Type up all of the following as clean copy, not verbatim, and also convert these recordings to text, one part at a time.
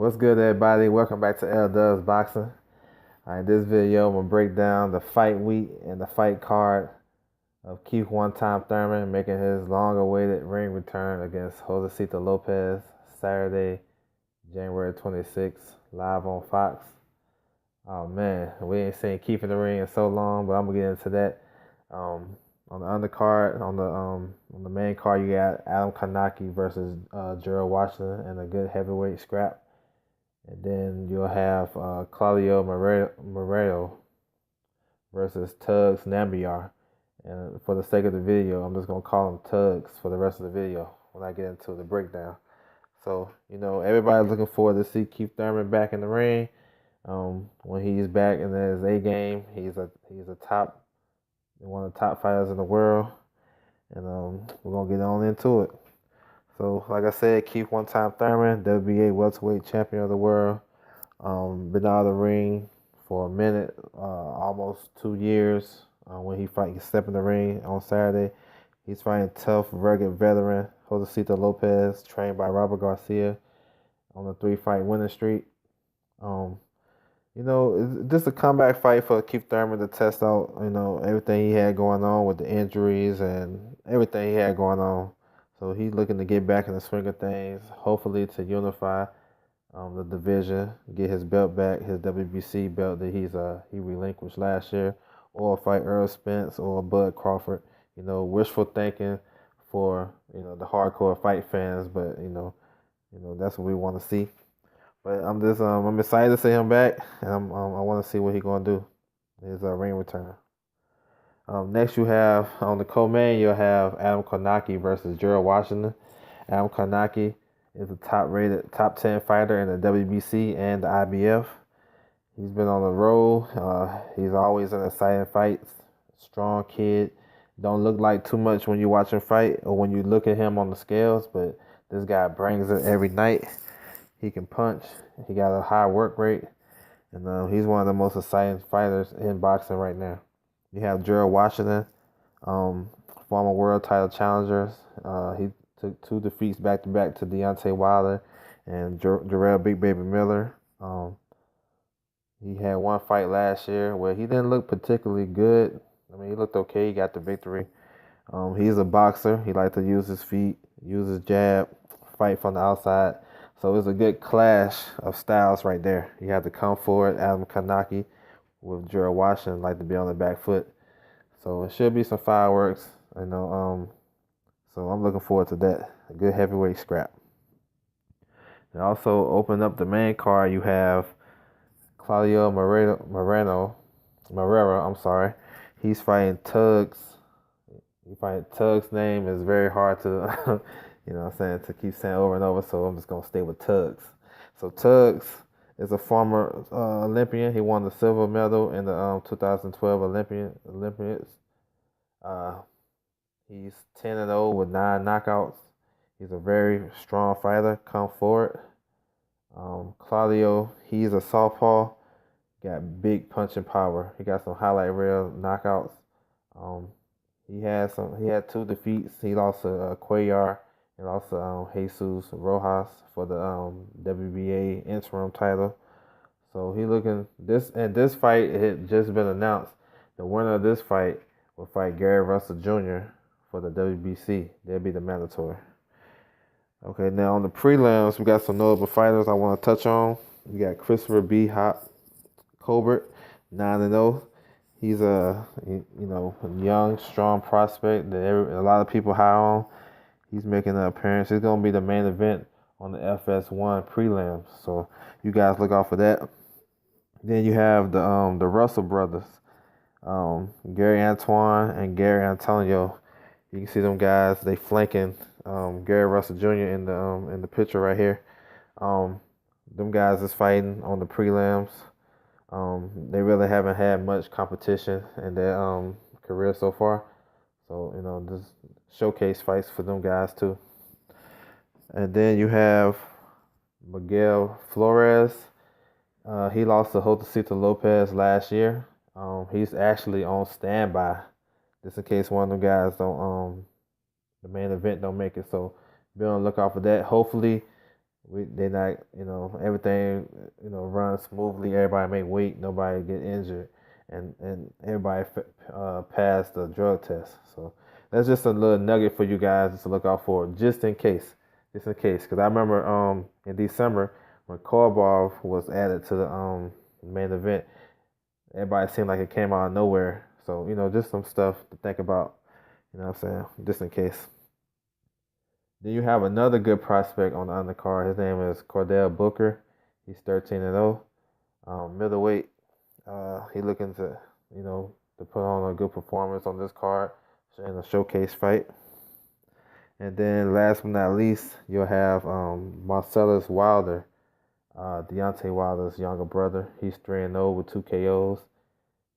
What's good, everybody? Welcome back to Dubs Boxing. In this video, I'm gonna break down the fight week and the fight card of Keith One Time Thurman making his long-awaited ring return against Josesito López Saturday, January 26th, live on Fox. Oh man, we ain't seen Keith in the ring in so long, but I'm gonna get into that. On the undercard, on the main card, you got Adam Kanaki versus Gerald Washington in a good heavyweight scrap. And then you'll have Claudio Moreno versus Tugs Nambiar. And for the sake of the video, I'm just going to call him Tugs for the rest of the video when I get into the breakdown. So, everybody's looking forward to see Keith Thurman back in the ring. When he's back in his A game, he's one of the top fighters in the world. And we're going to get on into it. So, like I said, Keith One Time Thurman, WBA welterweight champion of the world. Been out of the ring for a minute, almost 2 years. When he step in the ring on Saturday, he's fighting tough, rugged veteran Josesito López, trained by Robert Garcia, on a 3-fight winning streak. It's just a comeback fight for Keith Thurman to test out, everything he had going on with the injuries and everything he had going on. So he's looking to get back in the swing of things, hopefully to unify the division, get his belt back, his WBC belt that he relinquished last year, or fight Earl Spence or Bud Crawford. Wishful thinking for the hardcore fight fans, but that's what we want to see. But I'm excited to see him back, and I want to see what he's gonna do. His ring return. Next, you have on the co-main, you'll have Adam Kanaki versus Gerald Washington. Adam Kanaki is a top-rated, top 10 fighter in the WBC and the IBF. He's been on the road. He's always in exciting fights. Strong kid. Don't look like too much when you watch him fight or when you look at him on the scales, but this guy brings it every night. He can punch. He got a high work rate. And he's one of the most exciting fighters in boxing right now. You have Gerald Washington, former world title challengers. He took 2 defeats back-to-back to Deontay Wilder and Jarrell Big Baby Miller. He had 1 fight last year where he didn't look particularly good. I mean, he looked okay. He got the victory. He's a boxer. He likes to use his feet, use his jab, fight from the outside. So it's a good clash of styles right there. You have to come forward, Adam Kanaki, with Gerald Washington like to be on the back foot. So it should be some fireworks. So I'm looking forward to that. A good heavyweight scrap. And also open up the main card, you have Claudio Moreno, I'm sorry. He's fighting Tugs. Tugs' name is very hard to to keep saying over and over, so I'm just gonna stay with Tugs. So Tugs is a former Olympian. He won the silver medal in the 2012 Olympics. He's 10-0 with 9 knockouts. He's a very strong fighter. Come forward. Claudio, he's a southpaw. Got big punching power. He got some highlight reel knockouts. He had 2 defeats. He lost to Cuellar and also Jesus Rojas for the WBA interim title. So he looking this fight had just been announced. The winner of this fight will fight Gary Russell Jr. for the WBC. They'll be the mandatory. Okay, now on the prelims, we got some notable fighters I want to touch on. We got Christopher B. Colbert, 9-0. He's a young, strong prospect that a lot of people high on. He's making an appearance. He's going to be the main event on the FS1 prelims. So you guys look out for that. Then you have the Russell brothers, Gary Antoine and Gary Antonio. You can see them guys. They flanking Gary Russell Jr. in the picture right here. Them guys is fighting on the prelims. They really haven't had much competition in their career so far. So, just showcase fights for them guys too. And then you have Miguel Flores. He lost to Josesito López last year. He's actually on standby, just in case one of them guys don't the main event don't make it. So be on the lookout for that. Hopefully They not, everything, runs smoothly. Everybody make weight. Nobody get injured, and everybody pass the drug test. So that's just a little nugget for you guys to look out for, just in case. Because I remember in December when Kovalev was added to the main event, everybody seemed like it came out of nowhere. So just some stuff to think about. You know what I'm saying? Just in case. Then you have another good prospect on the undercard. His name is Cordell Booker. He's 13-0, middleweight. He looking to, to put on a good performance on this card in a showcase fight. And then last but not least, you'll have Marcellus Wilder, Deontay Wilder's younger brother. He's 3-0 with 2 KOs.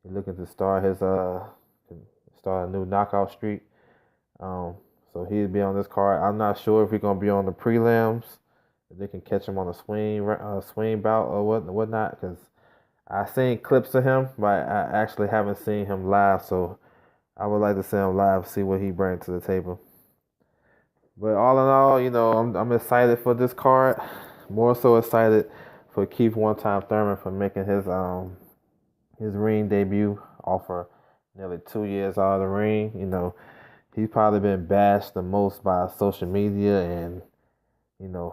He's looking to start a new knockout streak. So he'll be on this card. I'm not sure if he's gonna be on the prelims, if they can catch him on a swing bout or whatnot. Because I seen clips of him, but I actually haven't seen him live. So I would like to see him live, see what he brings to the table. But all in all, I'm excited for this card. More so excited for Keith One-Time Thurman for making his ring debut after nearly 2 years out of the ring. He's probably been bashed the most by social media and,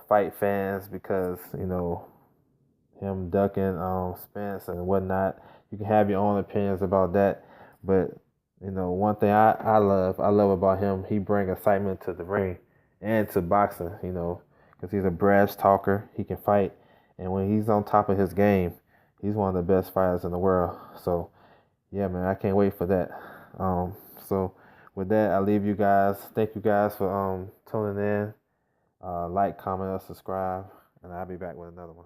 fight fans because, him ducking Spence and whatnot. You can have your own opinions about that. But, one thing I love about him, he brings excitement to the ring and to boxing, because he's a brash talker. He can fight. And when he's on top of his game, he's one of the best fighters in the world. So, yeah, man, I can't wait for that. So with that, I leave you guys. Thank you guys for tuning in. Like, comment, or subscribe, and I'll be back with another one.